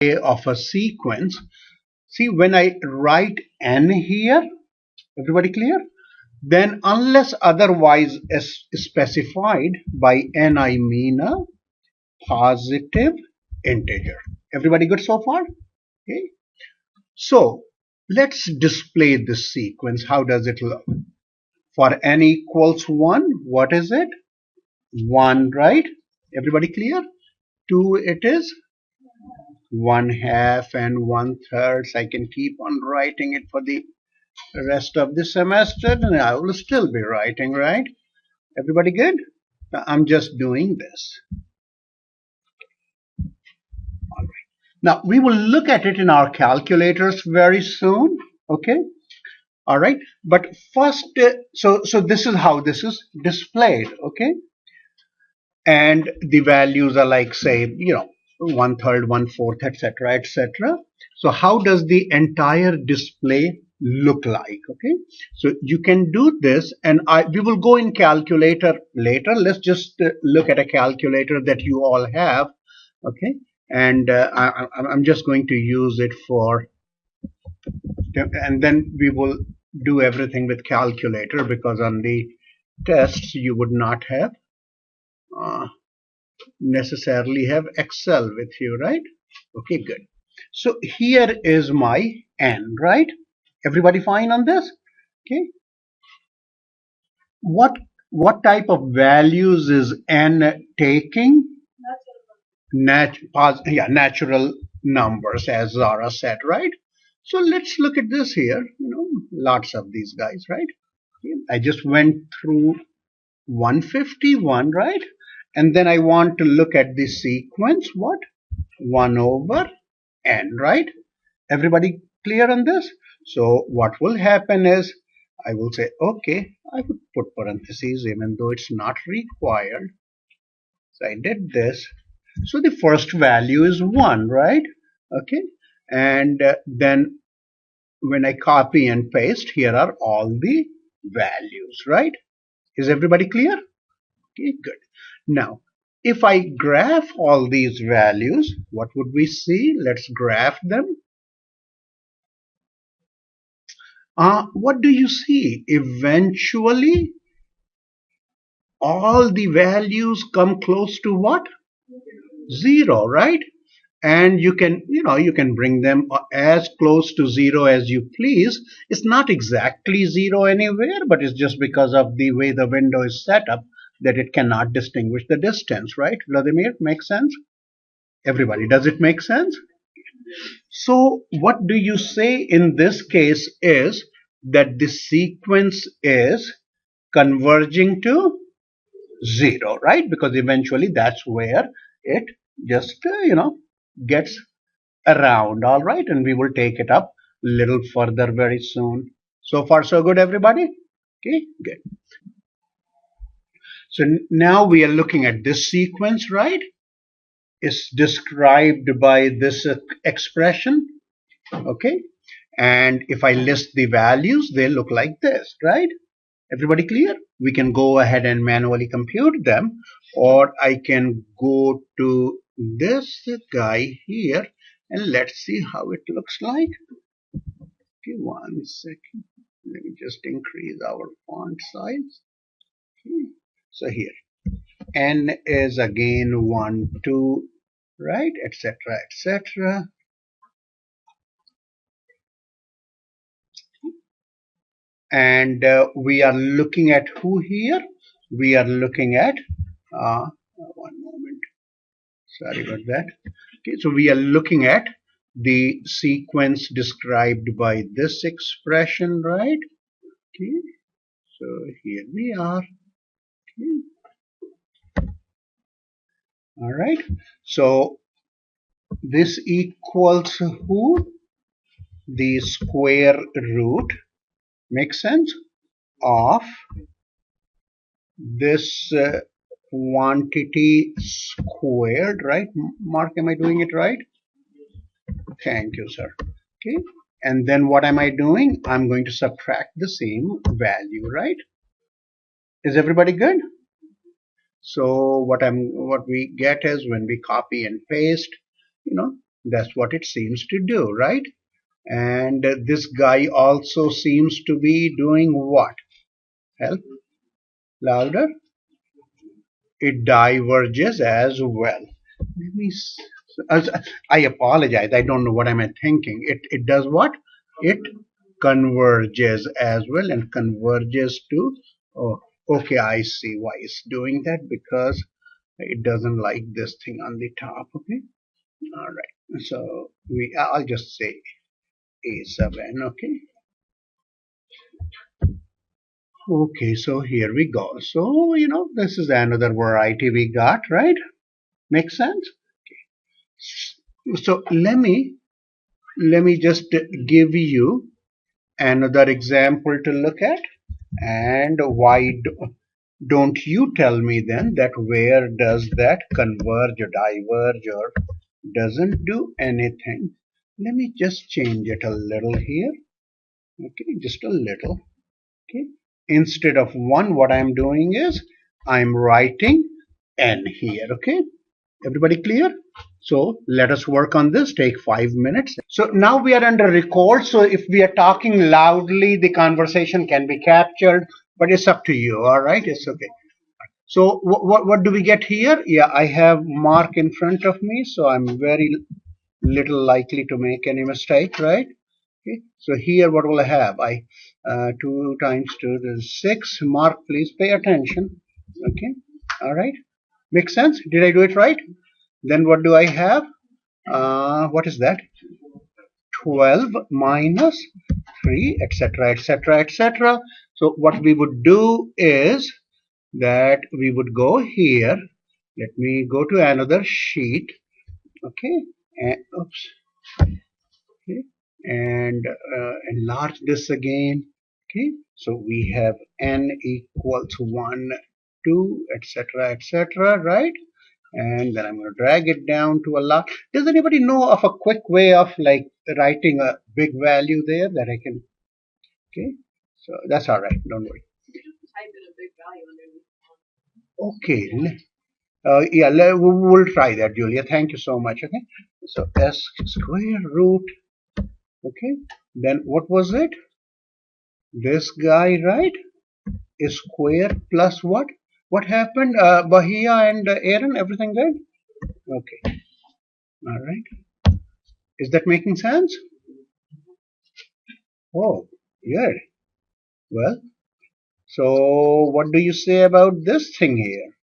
of a sequence. See, when I write n here, everybody clear? Then unless otherwise specified, by n I mean a positive integer. Everybody good so far? Okay. So let's display this sequence. How does it look? For n equals 1, what is it? 1, right? Everybody clear? 2, it is 1/2 and 1/3. I can keep on writing it for the rest of the semester, and I will still be writing, right? Everybody good? I'm just doing this. All right. Now we will look at it in our calculators very soon. Okay. All right. But first, so this is how this is displayed. Okay. And the values are like, say, 1/3, 1/4, etc., etc. So how does the entire display look like? Okay, so you can do this, and we will go in calculator later. Let's just look at a calculator that you all have. Okay, and I'm just going to use it for, and then we will do everything with calculator, because on the tests you would not have necessarily have Excel with you, right? Okay, good. So here is my n, right? Everybody fine on this? Okay. What type of values is n taking? Natural numbers, as Zara said, right? So let's look at this here. Lots of these guys, right? Okay. I just went through 151, right? And then I want to look at the sequence, what? 1/n, right? Everybody clear on this? So what will happen is, I will say, okay, I would put parentheses even though it's not required. So I did this. So the first value is 1, right? Okay. And then when I copy and paste, here are all the values, right? Is everybody clear? Okay, good. Now, if I graph all these values, what would we see? Let's graph them. What do you see? Eventually, all the values come close to what? 0, right? And you can bring them as close to 0 as you please. It's not exactly 0 anywhere, but it's just because of the way the window is set up that it cannot distinguish the distance, right? Vladimir, makes sense? Everybody, does it make sense? So what do you say in this case is that the sequence is converging to 0, right? Because eventually that's where it just, gets around, all right? And we will take it up a little further very soon. So far, so good, everybody? Okay, good. So now we are looking at this sequence, right? It's described by this expression, okay? And if I list the values, they look like this, right? Everybody clear? We can go ahead and manually compute them, or I can go to this guy here and let's see how it looks like. Okay, 1 second. Let me just increase our font size. Okay. So here, n is again 1, 2, right, etc., etc. And we are looking at who here? We are looking at, one moment, sorry about that. Okay, so we are looking at the sequence described by this expression, right? Okay, so here we are. Okay. All right, so this equals who? The square root, makes sense, of this quantity squared, right? Mark, am I doing it right? Thank you, sir. Okay, and then what am I doing? I'm going to subtract the same value, right? Is everybody good? So what we get is, when we copy and paste, That's what it seems to do, right? And this guy also seems to be doing what? Help, louder. It diverges as well. Let me. I apologize. I don't know what I'm thinking. It does what? It converges as well, and converges to. Oh, okay. I see why it's doing that, because it doesn't like this thing on the top. Okay. All right. So I'll just say A sub n. Okay. Okay. So here we go. So this is another variety we got, right? Makes sense. So let me just give you another example to look at. And why don't you tell me then that where does that converge or diverge or doesn't do anything? Let me just change it a little here. Okay, just a little. Okay, instead of 1, what I'm doing is I'm writing n here. Okay, everybody clear? So let us work on this, take 5 minutes. So now we are under record. So if we are talking loudly, the conversation can be captured, but it's up to you. All right, it's okay. So what do we get here? Yeah, I have Mark in front of me, so I'm very little likely to make any mistake, right? Okay. So here what will I have? 2 times 2 is 6. Mark, please pay attention. Okay. All right. Makes sense? Did I do it right? Then what do I have? What is that? 12 minus 3, etc., etc., etc. So what we would do is that we would go here. Let me go to another sheet. Okay. Oops. Okay. And enlarge this again. Okay. So we have n equals 1, 2, etc., etc., right? And then I'm going to drag it down to a lot. Does anybody know of a quick way of like writing a big value there that I can? Okay, so that's all right. Don't worry. Type in a big value underneath. Okay. Yeah, we'll try that, Julia. Thank you so much. Okay. So s square root. Okay. Then what was it? This guy, right? Is square plus what? What happened? Bahia and Aaron, everything good? Okay. All right. Is that making sense? Oh, good. Well, so what do you say about this thing here?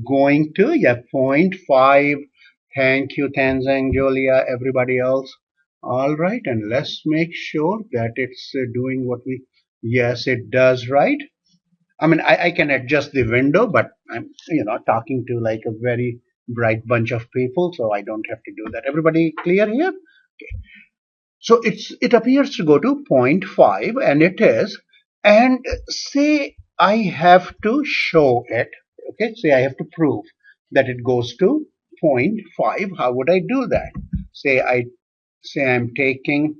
Going to, yeah, 0.5. Thank you, Tanzang, Julia, everybody else. All right, and let's make sure that it's doing what we, yes, it does, right? I mean, I can adjust the window, but I'm, talking to like a very bright bunch of people, so I don't have to do that. Everybody clear here? Okay. So it appears to go to 0.5, and it is, and say I have to show it. Okay, say I have to prove that it goes to 0.5. How would I do that? Say I'm taking,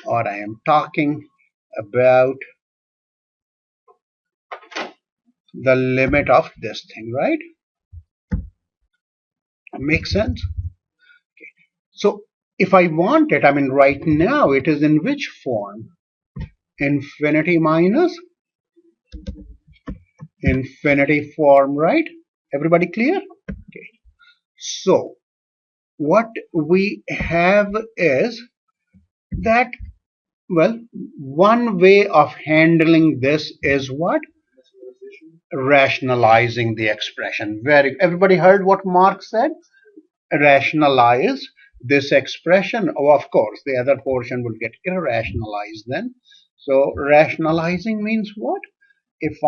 or I am talking about the limit of this thing, right? Makes sense? Okay. So if I want it, I mean, right now it is in which form? Infinity minus infinity form, right? Everybody clear? Okay. So what we have is that, well, one way of handling this is what? Rationalizing the expression. Everybody heard what Mark said? Rationalize this expression. Oh, of course, the other portion will get irrationalized then. So rationalizing means what? If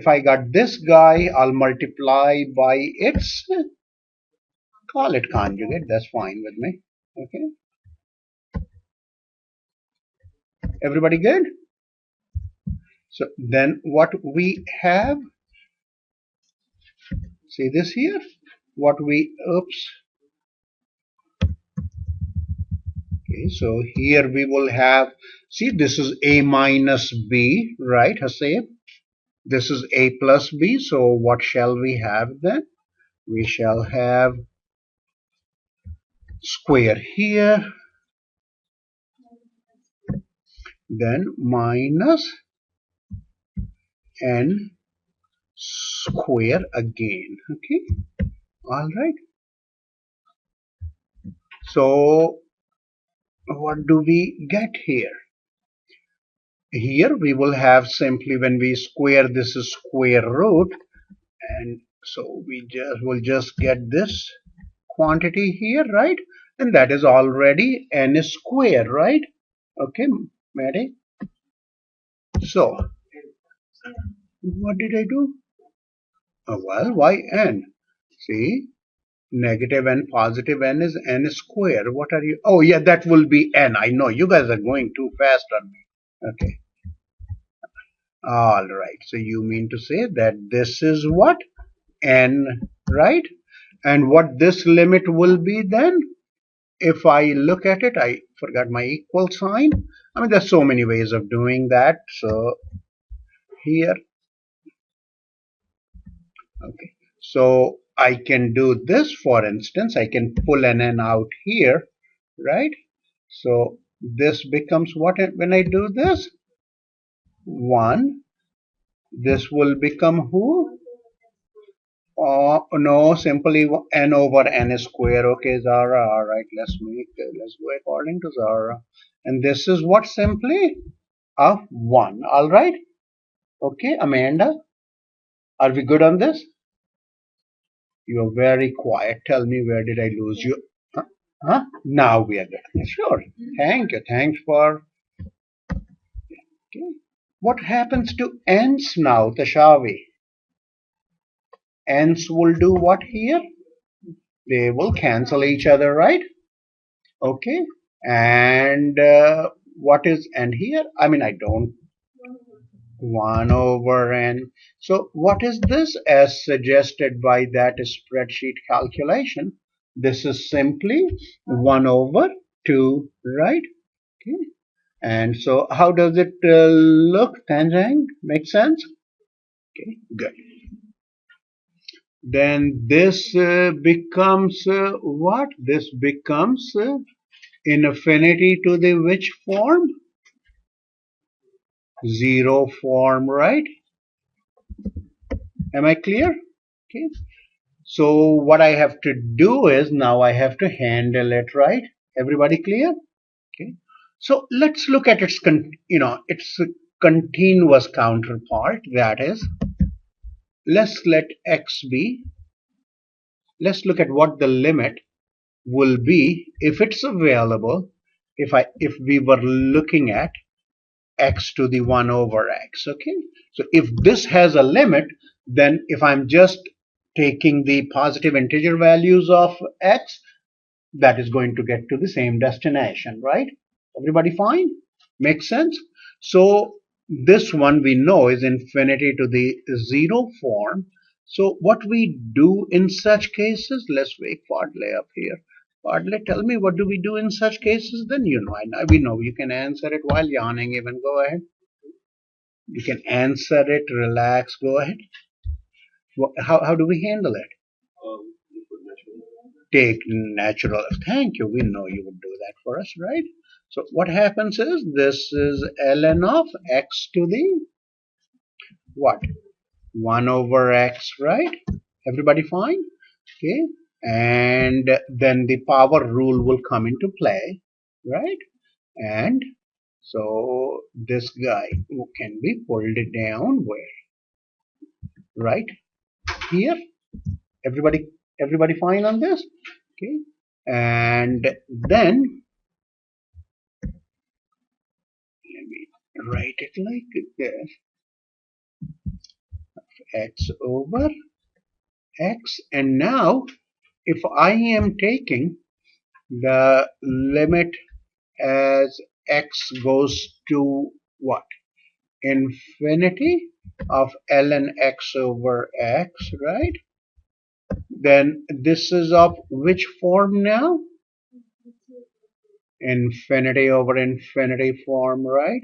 I got this guy, I'll multiply by its, call it conjugate, that's fine with me. Okay. Everybody good? So then what we have, see this here? Oops. Okay, so here we will have, see, this is a minus b, right, Hasib? This is a plus b, so what shall we have then? we shall have square here, then minus n square again. Okay, all right. So what do we get here? Here we will have simply, when we square this is square root, and so we will just get this quantity here, right? And that is already n square, right? Okay, Mary. So what did I do? Well, why n? See, negative n, positive n is n square. What are you? Oh yeah, that will be n. I know you guys are going too fast on me. Okay. All right. So you mean to say that this is what? N, right? And what this limit will be then? If I look at it, I forgot my equal sign. I mean, there's so many ways of doing that. So here, okay. So I can do this, for instance. I can pull an n out here, right? So this becomes what when I do this? 1. This will become who? No, simply n over n square. Okay, Zara. All right, let's go according to Zara. And this is what simply? 1. All right. Okay, Amanda, are we good on this? You're very quiet. Tell me, where did I lose you? Huh? Now we are good. Sure. Thank you. Thanks for. Okay. What happens to n's now, Tashavi? N's will do what here? They will cancel each other, right? Okay. And what is n here? I mean, I don't. 1 over n. So what is this as suggested by that spreadsheet calculation? This is simply 1 over 2, right? Okay. And so how does it look, Tanjang? Make sense? Okay, good. Then this becomes what? This becomes infinity to the which form? 0 form, right? Am I clear? Okay. So what I have to do is now I have to handle it, right? Everybody clear? Okay. So let's look at its its continuous counterpart. That is, let's let x be. Let's look at what the limit will be if it's available. If we were looking at x to the 1 over x. Okay. So if this has a limit, then if I'm just taking the positive integer values of x, that is going to get to the same destination, right? Everybody fine? Makes sense? So this one we know is infinity to the 0 form. So what we do in such cases, let's wake Fadle up here. Fadle, tell me, what do we do in such cases? Then we know you can answer it while yawning even. Go ahead. You can answer it, relax, go ahead. How do we handle it? Take natural. Thank you. We know you would do that for us, right? So what happens is this is ln of x to the what? 1 over x, right? Everybody fine? Okay. And then the power rule will come into play, right? And so this guy can be pulled down where? Right here. Everybody fine on this? Okay. And then let me write it like this. X over x. And now if I am taking the limit as x goes to what? Infinity of ln x over x, right? Then this is of which form now? Infinity over infinity form, right?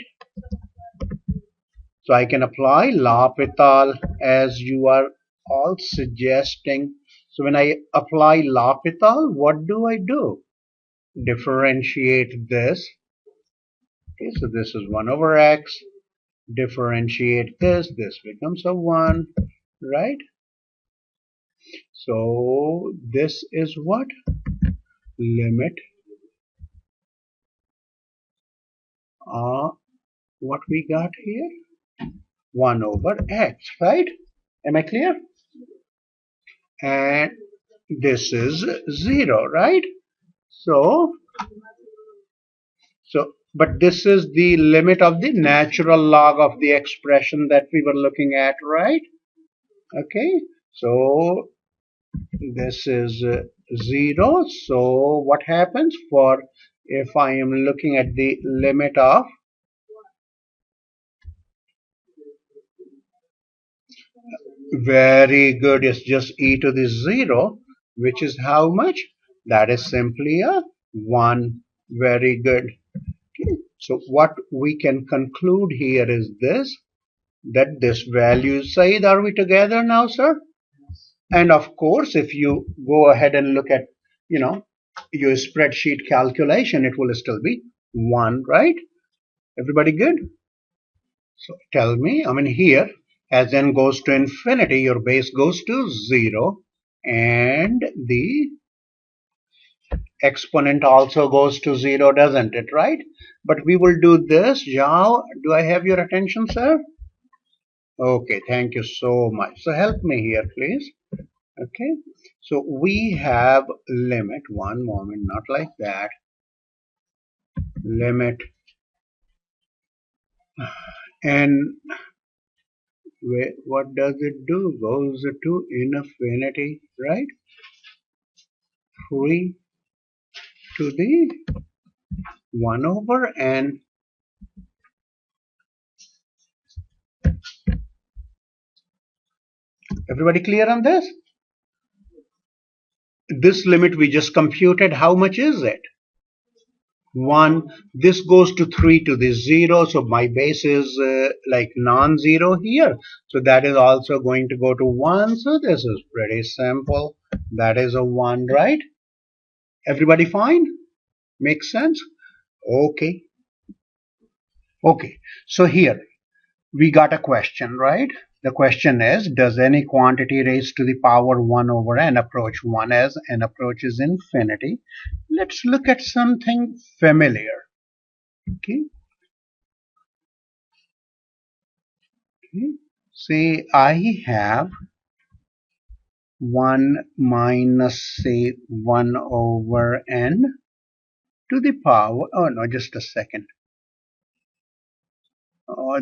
So I can apply L'Hopital as you are all suggesting. So when I apply L'Hopital, what do? Differentiate this. Okay, so this is 1 over x. Differentiate this. This becomes a 1, right? So this is what? Limit what we got here? 1 over x, right? Am I clear? And this is 0, right? But this is the limit of the natural log of the expression that we were looking at, right? Okay, so this is 0. So what happens for if I am looking at the limit of very good, it's just e to the 0, which is how much? That is simply a 1. Very good. Okay. So what we can conclude here is this, that this value, Said, are we together now, sir? And of course, if you go ahead and look at, your spreadsheet calculation, it will still be 1, right? Everybody good? So tell me, here, as n goes to infinity, your base goes to 0, and the exponent also goes to 0, doesn't it, right? But we will do this. Zhao, do I have your attention, sir? Okay, thank you so much. So help me here, please. Okay, so we have limit, one moment, not like that, limit, and what does it do? Goes to infinity, right? 3 to the 1 over n. Everybody clear on this? This limit we just computed, how much is it? 1. This goes to 3 to the 0, so my base is like non-zero here, so that is also going to go to 1. So this is pretty simple. That is a 1, right? Everybody fine? Makes sense? Okay. So here we got a question, right? The question is, does any quantity raised to the power 1 over n approach 1 as n approaches infinity? Let's look at something familiar. Okay. Say I have 1 minus, say, 1 over n to the power, oh no, just a second.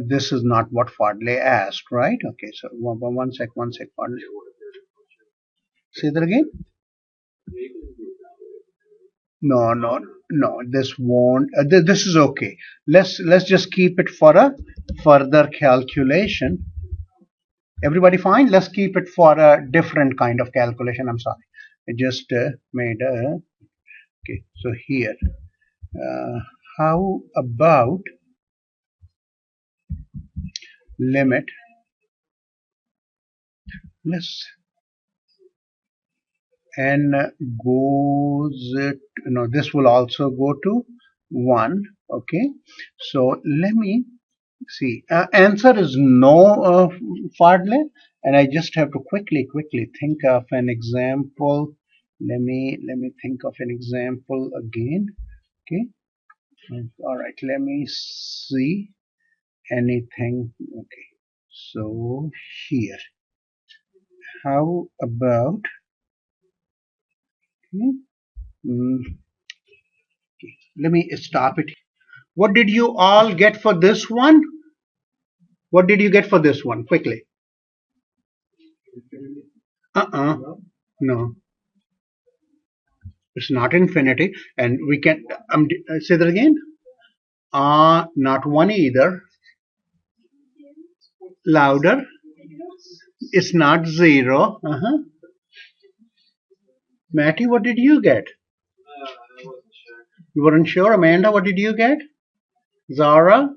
This is not what Fadley asked, right? Okay, so one sec, Fadley. Say that again? No, this won't, this is okay. Let's just keep it for a further calculation. Everybody fine? Let's keep it for a different kind of calculation. I'm sorry. I just made a, okay, so here, how about limit, let's, n goes, no, this will also go to 1, okay, so let me see, answer is no, Fadle, and I just have to quickly think of an example. Let me think of an example again. Okay, all right, let me see anything. Okay, so here, how about, let me stop it. What did you all get for this one? What did you get for this one? Quickly. No. It's not infinity. And we can, say that again. Not 1 either. Louder. It's not 0. Matty, what did you get? You weren't sure? Amanda, what did you get? Zara?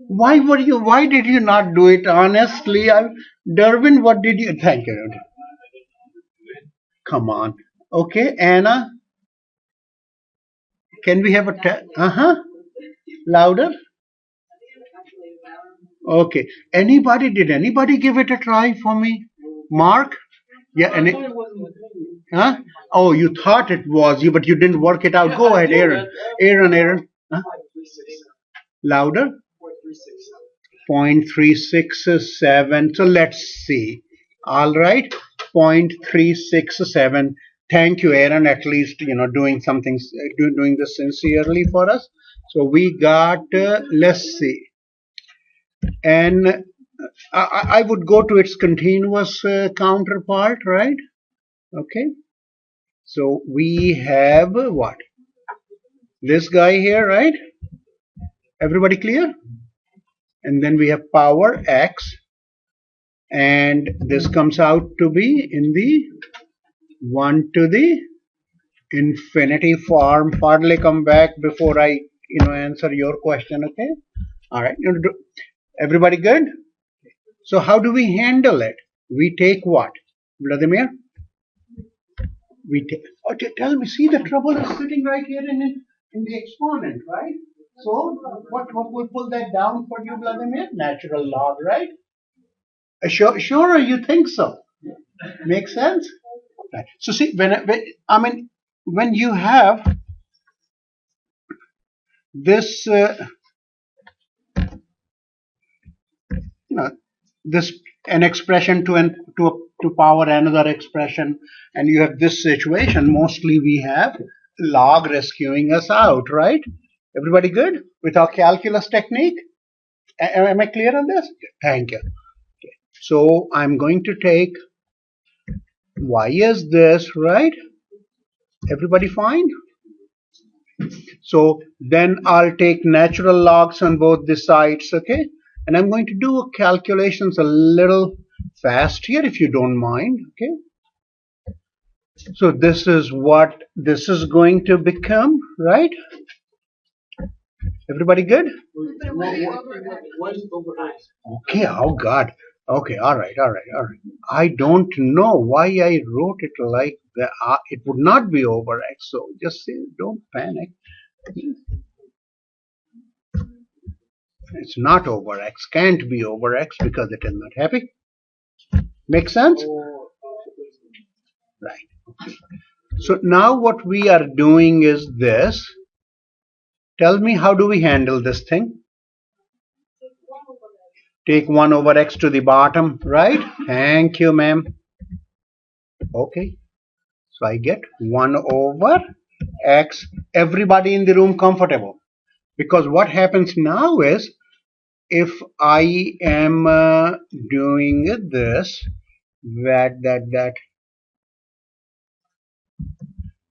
Why did you not do it honestly? Derwin, what did you, thank you. Come on. Okay, Anna, can we have a, uh-huh, louder? Okay. Did anybody give it a try for me? Mark? Yeah, huh? Oh, you thought it was you, but you didn't work it out. Go ahead, Aaron. Aaron. Huh? Louder? 0.367. So let's see. All right. 0.367. Thank you, Aaron, at least, doing something, doing this sincerely for us. So we got, let's see. And I would go to its continuous counterpart, right? Okay. So we have what? This guy here, right? Everybody clear? And then we have power x, and this comes out to be in the 1 to the infinity form. Hardly come back before I answer your question. Okay. All right. Everybody good? So how do we handle it? We take what, Vladimir? We take, tell me, see, the trouble is sitting right here in the exponent, right? So what will pull that down for you, Vladimir? Natural log, right? Sure, you think so? Makes sense? Right. So see, when you have this, this an expression to power another expression, and you have this situation, mostly we have log rescuing us out, right? Everybody good with our calculus technique? Am I clear on this? Thank you. Okay. So I'm going to take y is this, right? Everybody fine? So then I'll take natural logs on both the sides, okay? And I'm going to do calculations a little fast here, if you don't mind, okay? So this is what this is going to become, right? Everybody good? Okay, oh God. Okay, all right. I don't know why I wrote it like that. It would not be over X, so just say, don't panic. It's not over X, can't be over X because it is not happy. Make sense? Right. Okay. So now what we are doing is this. Tell me, how do we handle this thing? Take 1 over X to the bottom, right? Thank you, ma'am. Okay. So I get 1 over X. Everybody in the room comfortable? Because what happens now is, if I am doing this, that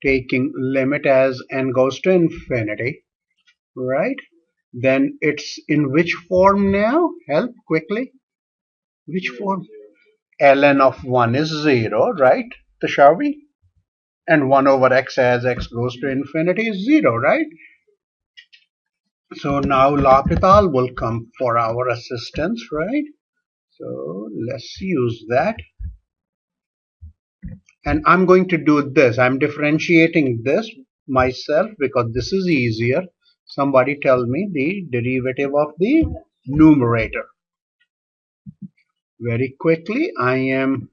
taking limit as n goes to infinity, right? Then it's in which form now? Help quickly. Which form? ln of 1 is 0, right? So shall we? And 1 over x as x goes to infinity is 0, right? So now L'Hopital will come for our assistance, right? So let's use that. And I'm going to do this. I'm differentiating this myself because this is easier. Somebody tell me the derivative of the numerator. Very quickly, I am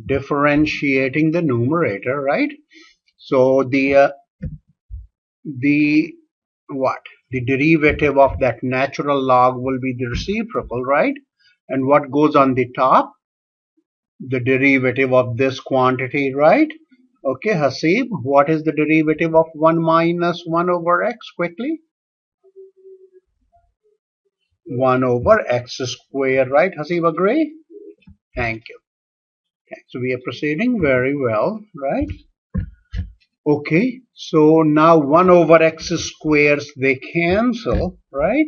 differentiating the numerator, right? So the what? The derivative of that natural log will be the reciprocal, right? And what goes on the top? The derivative of this quantity, right? Okay, Hasib, what is the derivative of 1 minus 1 over x? Quickly. 1 over x squared, right? Hasib, agree? Thank you. Okay, so we are proceeding very well, right? Okay, so now 1 over x squares, they cancel, right?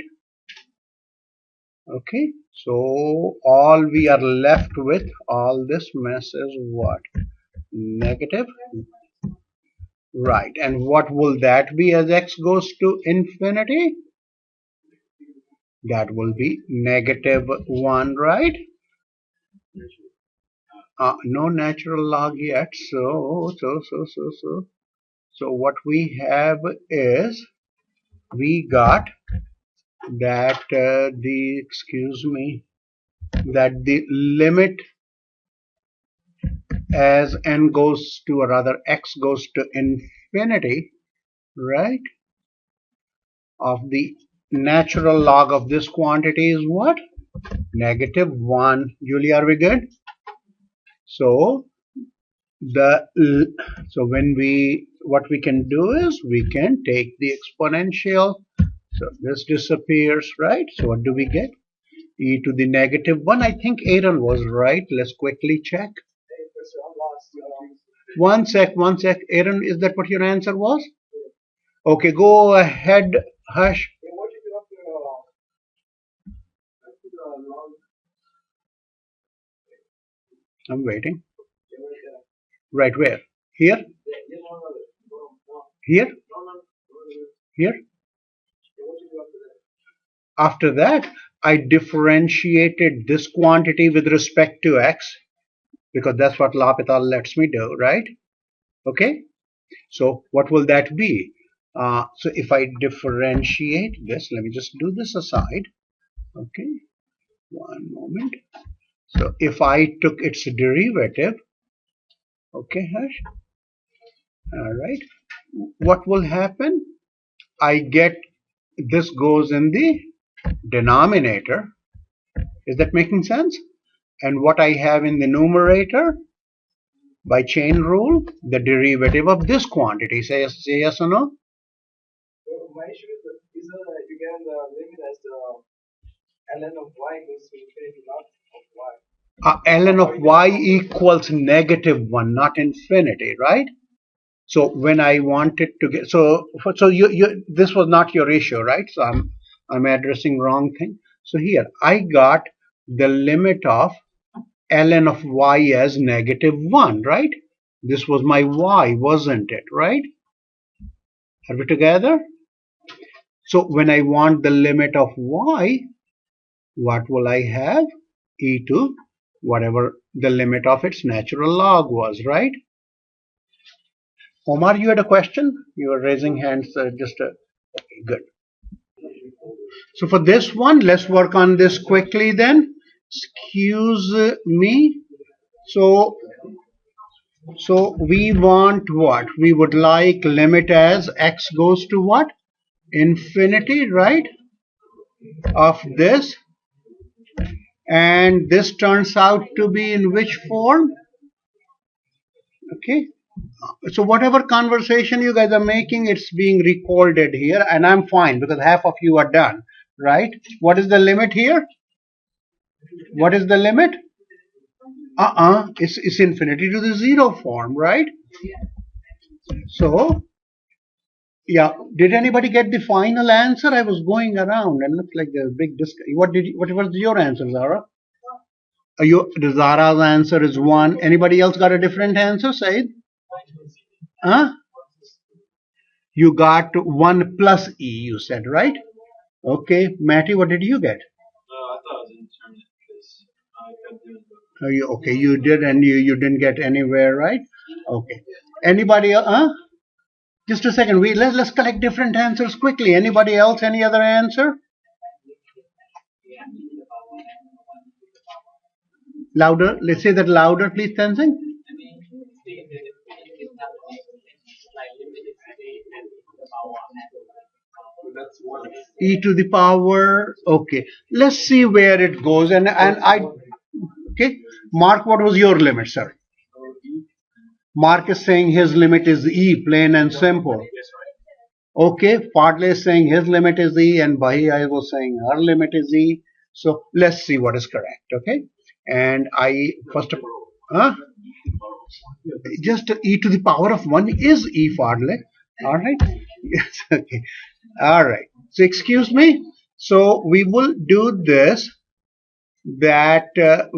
Okay, so all we are left with, all this mess is what? Negative. Right, and what will that be as x goes to infinity? That will be -1, right? No natural log yet. So what we have is we got that that the limit as n goes to, or rather x goes to infinity, right, of the natural log of this quantity is what? -1. Julie, are we good? So when what we can do is we can take the exponential. So this disappears, right? So what do we get? E to the -1. I think Aaron was right. Let's quickly check. One sec. Aaron, is that what your answer was? Okay, go ahead, Hush. I'm waiting. Right where? Here? Here? Here? After that, I differentiated this quantity with respect to x, because that's what L'Hopital lets me do, right? Okay? So what will that be? So if I differentiate this, let me just do this aside. Okay, one moment. So if I took its derivative, okay, Hush. All right. What will happen? I get this goes in the denominator. Is that making sense? And what I have in the numerator, by chain rule, the derivative of this quantity. Say yes or no? My issue is you get the limit as the ln of y goes to infinity, not of y. Ln of y equals -1, not infinity, right? So when I wanted to get, so this was not your issue, right? So I'm addressing wrong thing. So here I got the limit of ln of y as -1, right? This was my y, wasn't it, right? Are we together? So when I want the limit of y, what will I have? E to whatever the limit of its natural log was, right? Omar, you had a question? You were raising hands. Okay, good. So for this one, let's work on this quickly then. Excuse me. So we want what? We would like limit as x goes to what? Infinity, right? Of this. And this turns out to be in which form? Okay. So whatever conversation you guys are making, it's being recorded here, and I'm fine because half of you are done, right? What is the limit here? What is the limit? It's infinity to the 0 form, right? So, yeah, did anybody get the final answer? I was going around and looked like a big discussion. What was your answer, Zara? Zara's answer is 1. Anybody else got a different answer, Said? Huh? You got 1 plus E, you said, right? Okay, Matty, what did you get? I thought it was indeterminate because I kept doing Okay, you did, and you didn't get anywhere, right? Okay. Anybody else? Just a second. Let's collect different answers quickly. Anybody else? Any other answer? Louder. Let's say that louder, please, Tenzing. E to the power. Okay. Let's see where it goes. And I. Okay. Mark, what was your limit, sir? Mark is saying his limit is E, plain and simple. Okay, Padley is saying his limit is E, and Bahia was saying her limit is E. So let's see what is correct. Okay, and I first of all, just E to the power of 1 is E, Padley. All right. Yes. Okay. All right. So excuse me. So we will do this. That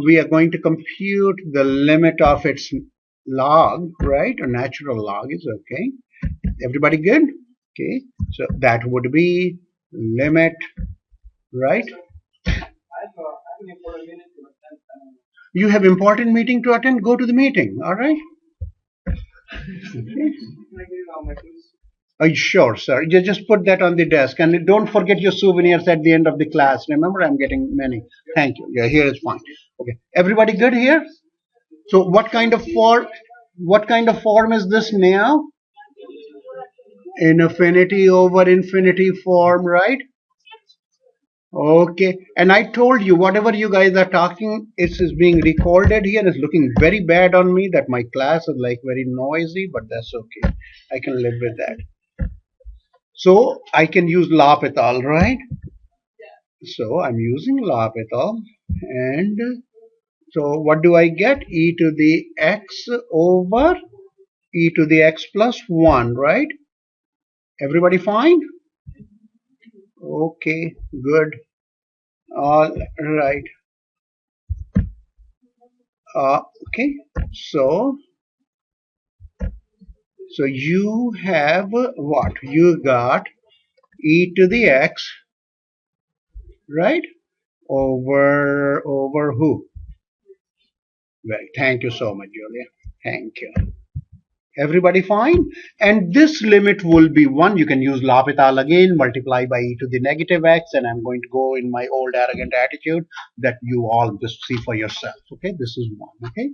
we are going to compute the limit of its log, right? Or natural log is okay. Everybody good? Okay. So that would be limit right? I have an important meeting to attend. You have important meeting to attend, go to the meeting, all right? Okay. Can I give you my tools? Sure, sir. You just put that on the desk and don't forget your souvenirs at the end of the class. Remember, I'm getting many. Thank you. Yeah, here is fine. Okay. Everybody good here? So what kind of form is this now? Infinity over infinity form, right? Okay. And I told you whatever you guys are talking is being recorded here. It's looking very bad on me that my class is like very noisy, but that's okay. I can live with that. So I can use L'Hopital, right? So I'm using L'Hopital, and so what do I get? E to the x over e to the x plus 1, right? Everybody fine? Okay, good. All right. Okay, so you have what? You got e to the x, right? Over who? Well, thank you so much, Julia. Thank you. Everybody fine? And this limit will be 1. You can use L'Hopital again, multiply by e to the negative x, and I'm going to go in my old arrogant attitude that you all just see for yourself. Okay, this is 1. Okay.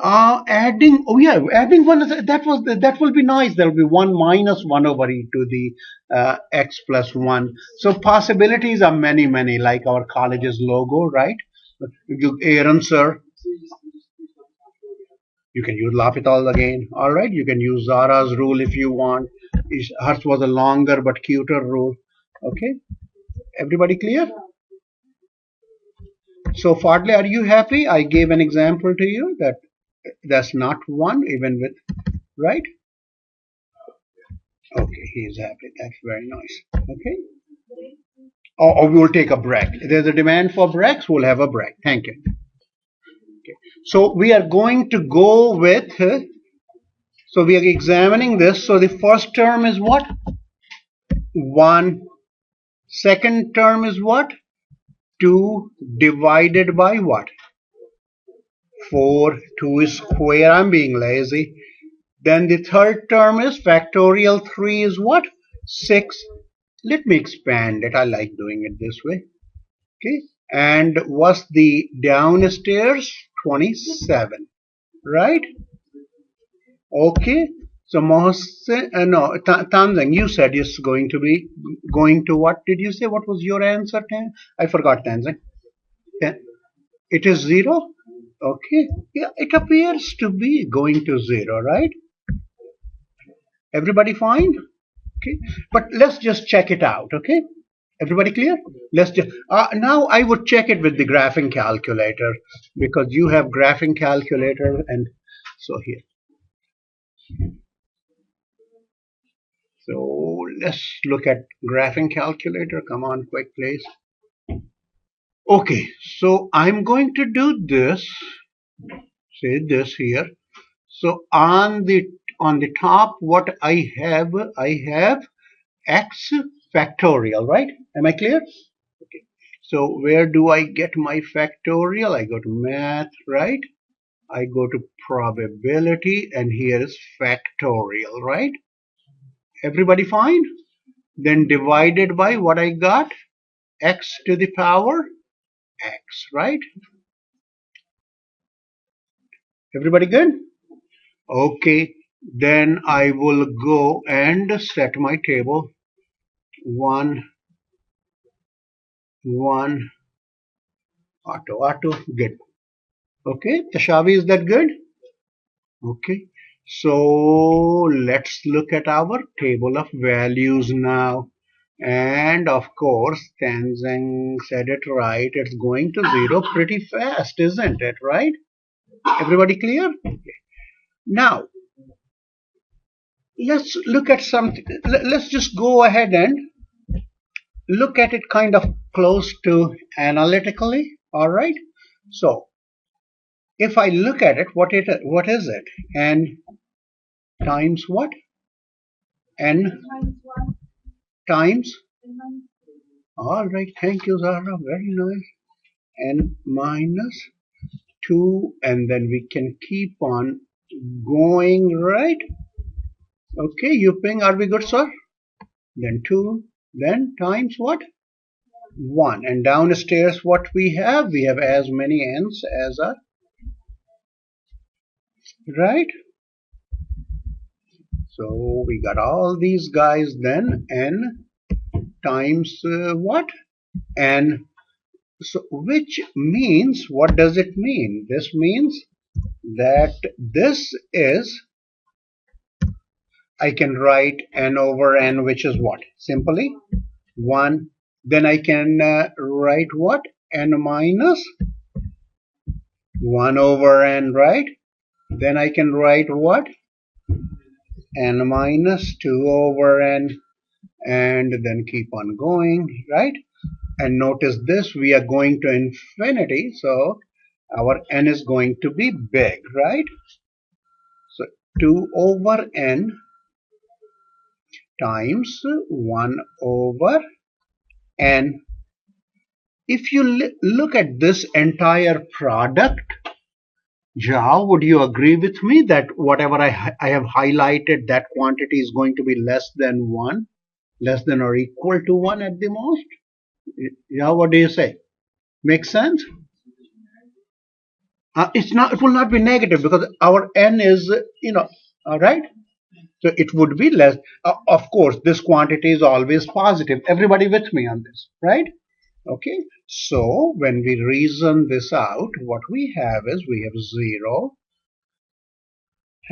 Adding, oh yeah, adding 1, that will be nice. There will be 1 minus 1 over e to the x plus 1. So possibilities are many, many, like our college's logo, right? Aaron, sir. You can use L'Hopital again. All right. You can use Zara's rule if you want. Hers was a longer but cuter rule. Okay. Everybody clear? So Fadle, are you happy? I gave an example to you that that's not 1 even with, right? Okay, he is happy. That's very nice. Okay. Or we will take a break. If there's a demand for breaks, we'll have a break. Thank you. Okay. So we are going to go with, so we are examining this. So the first term is what? 1. Second term is what? 2 divided by what? 4. 2 is square. I'm being lazy. Then the third term is factorial 3 is what? 6. Let me expand it. I like doing it this way. Okay. And what's the downstairs? 27. Right? Okay. So Mohsen, no, Tanzang, you said it's going to be going to what? Did you say? What was your answer, I forgot, Tanzang. It is 0? Okay. Yeah, it appears to be going to 0, right? Everybody fine? Okay. But let's just check it out, okay? Everybody clear? Let's just now I would check it with the graphing calculator because you have graphing calculator, and so here. So let's look at graphing calculator. Come on, quick, please. Okay, so I'm going to do this. Say this here. So on the top, what I have x factorial, right? Am I clear? Okay. So where do I get my factorial? I go to math, right? I go to probability, and here is factorial, right? Everybody fine? Then divided by what I got? X to the power x, right? Everybody good? Okay. Then I will go and set my table. 1, 1, auto, good. Okay, Tashavi, is that good? Okay. So let's look at our table of values now. And of course, Tanzang said it right. It's going to 0 pretty fast, isn't it? Right? Everybody clear? Okay. Now, let's look at something. Let's just go ahead and look at it kind of close to analytically. All right. So, if I look at it, what is it? N times what? N times All right, thank you, Zara. Very nice. N minus 2, and then we can keep on going, right? Okay, you ping, are we good, sir? Then 2, then times what? 1. And downstairs, what we have? We have as many n's as are, right? So we got all these guys then, n times what? N. So which means, what does it mean? This means that this is, I can write n over n, which is what? Simply 1. Then I can write what? N minus 1 over n, right? Then I can write what? N minus 2 over n, and then keep on going, right? And notice this, we are going to infinity, so our n is going to be big, right? So 2 over n times 1 over n. If you look at this entire product, Ja, would you agree with me that whatever I have highlighted, that quantity is going to be less than 1, less than or equal to 1 at the most? Yeah, what do you say? Makes sense? It will not be negative because our n is, all right? So it would be less. Of course, this quantity is always positive. Everybody with me on this, right? Okay. So when we reason this out, what we have is we have 0,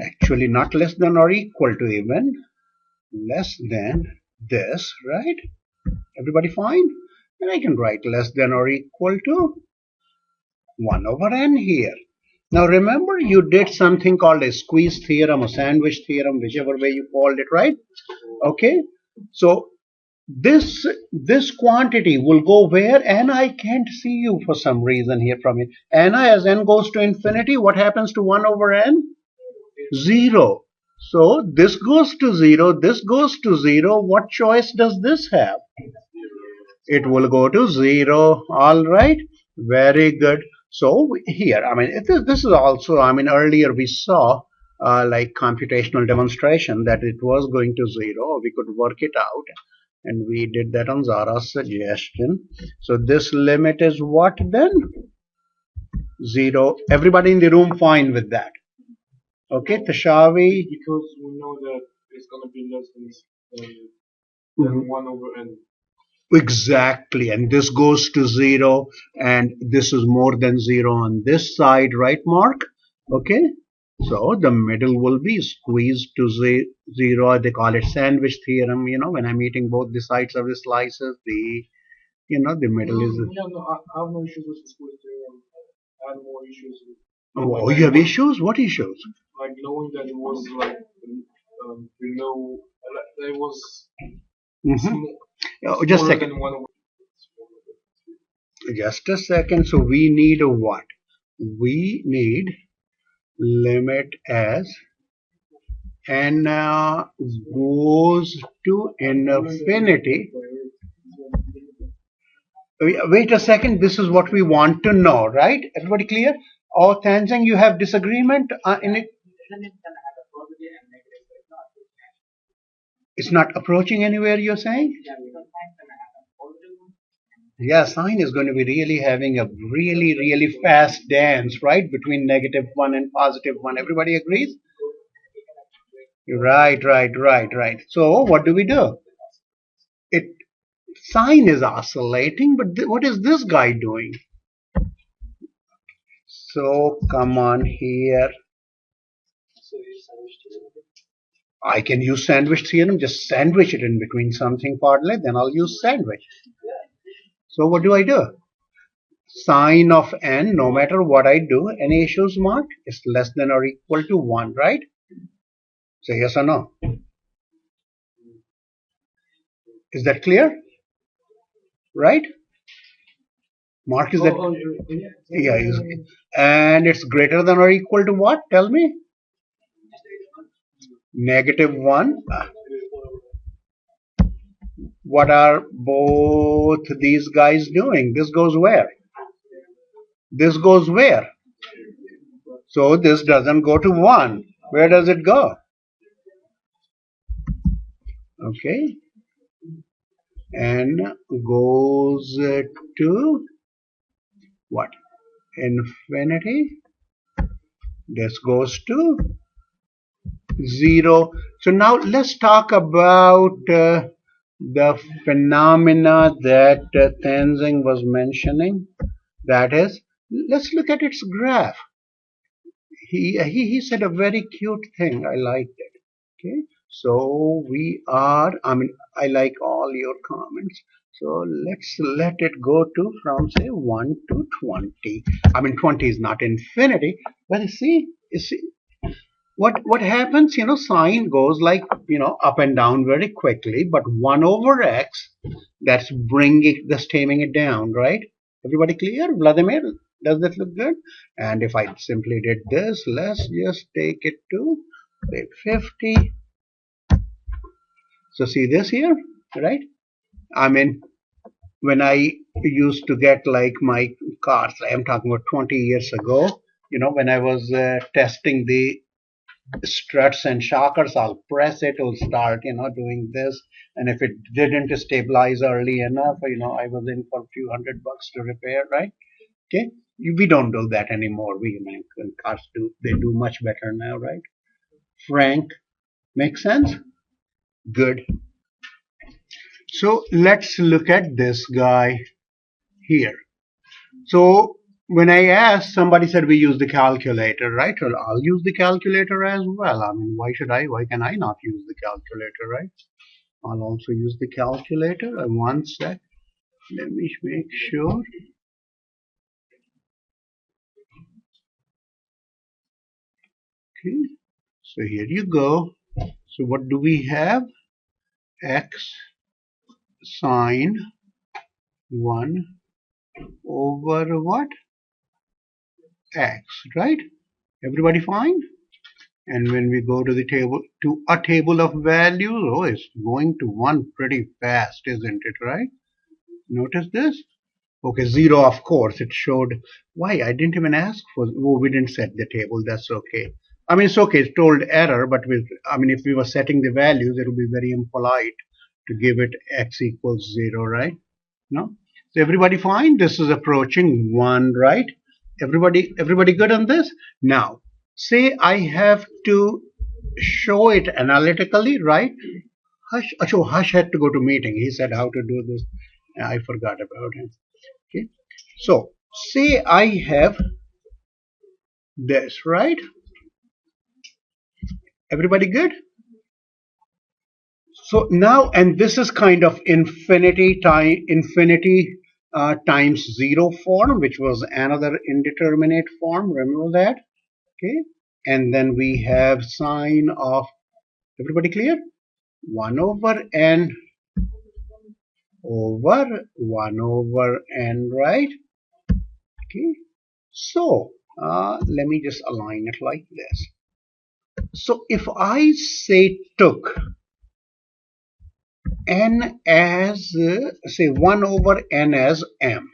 actually not less than or equal to even, less than this, right? Everybody fine? And I can write less than or equal to 1 over n here. Now remember, you did something called a squeeze theorem or sandwich theorem, whichever way you called it, right? Okay. So this quantity will go where? And I can't see you for some reason here from it. And as n goes to infinity, what happens to 1 over n? 0. So this goes to 0, this goes to 0. What choice does this have? It will go to 0. All right. Very good. So here, I mean, this is also, I mean, earlier we saw like computational demonstration that it was going to 0. We could work it out. And we did that on Zara's suggestion. So this limit is what then? 0. Everybody in the room fine with that? Okay, Tashavi? Because we know that it's going to be less than 1 over n. Exactly, and this goes to 0, and this is more than 0 on this side, right, Mark? Okay, so the middle will be squeezed to 0. They call it sandwich theorem. When I'm eating both the sides of the slices, the middle is. Yeah, no, I have no issues with the square theorem. I have more issues with. Oh, you have issues? What issues? Like knowing that it was like below, that it was Just a smaller second. than 1 over. Just a second. So we need a what? We need limit as n goes to infinity. Wait a second. This is what we want to know, right? Everybody clear? Oh, Tanzang, you have disagreement in it? It's not approaching anywhere, you're saying? Yeah, sine is going to be really having a really, really fast dance, right, between -1 and +1. Everybody agrees? Right. So what do we do? Sine is oscillating, but what is this guy doing? So come on here. I can use sandwich theorem, just sandwich it in between something partly, then I'll use sandwich. So what do I do? Sine of n, no matter what I do, any issues, Mark? Is less than or equal to 1, right? Say yes or no. Is that clear? Right? Mark, is that? Yeah, and it's greater than or equal to what? Tell me. -1. what are both these guys doing? This goes where? This goes where? So this doesn't go to 1. Where does it go? Okay. N goes to what? Infinity. This goes to 0. So now let's talk about the phenomena that Tenzing was mentioning. That is, let's look at its graph. He said a very cute thing. I liked it. Okay, so we are. I mean, I like all your comments. So let's let it go to from say 1 to 20. I mean, 20 is not infinity, but you see what happens? Sine goes like up and down very quickly, but 1 over x, that's taming it down, right? Everybody clear? Vladimir, does that look good? And if I simply did this, let's just take it to say 50. So see this here, right? I mean, when I used to get like my cars, I'm talking about 20 years ago, when I was testing the struts and shockers, I'll press it, it'll start, doing this. And if it didn't stabilize early enough, I was in for a few $100 to repair, right? Okay. We don't do that anymore. Cars they do much better now, right? Frank, make sense? Good. So let's look at this guy here. So when I asked, somebody said we use the calculator, right? Well, I'll use the calculator as well. I mean, why can I not use the calculator, right? I'll also use the calculator. One sec. Let me make sure. Okay. So here you go. So what do we have? X sine 1 over what? X, right? Everybody fine? And when we go to the table, to a table of values, oh, it's going to 1 pretty fast, isn't it, right? Notice this? Okay, 0, of course, it showed. Why? I didn't even ask for, oh, we didn't set the table, that's okay. I mean, it's okay, it's told error, but if we were setting the values, it would be very impolite to give it x equals 0, right? No? So everybody fine? This is approaching 1, right? Everybody good on this? Now, say I have to show it analytically, right? Hush had to go to meeting. He said how to do this. I forgot about him. Okay. So, say I have this, right? Everybody good? So now, and this is kind of infinity times 0 form, which was another indeterminate form. Remember that? Okay. And then we have sine of, everybody clear? 1 over n over 1 over n, right? Okay. So let me just align it like this. So if I say took n as say 1 over n as m,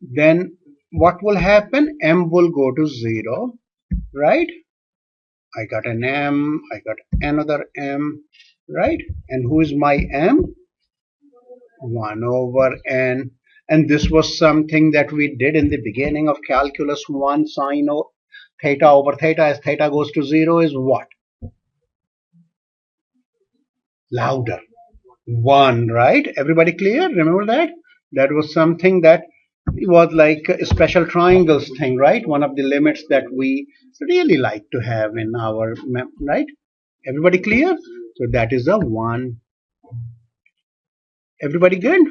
then what will happen? M will go to 0, right? I got an m, I got another m, right? And who is my m? 1 over n. And this was something that we did in the beginning of calculus 1. Sine theta over theta as theta goes to 0 is what? Louder. 1, right? Everybody clear? Remember that? That was something that was like a special triangles thing, right? One of the limits that we really like to have in our, right? Everybody clear? So that is a 1. Everybody good?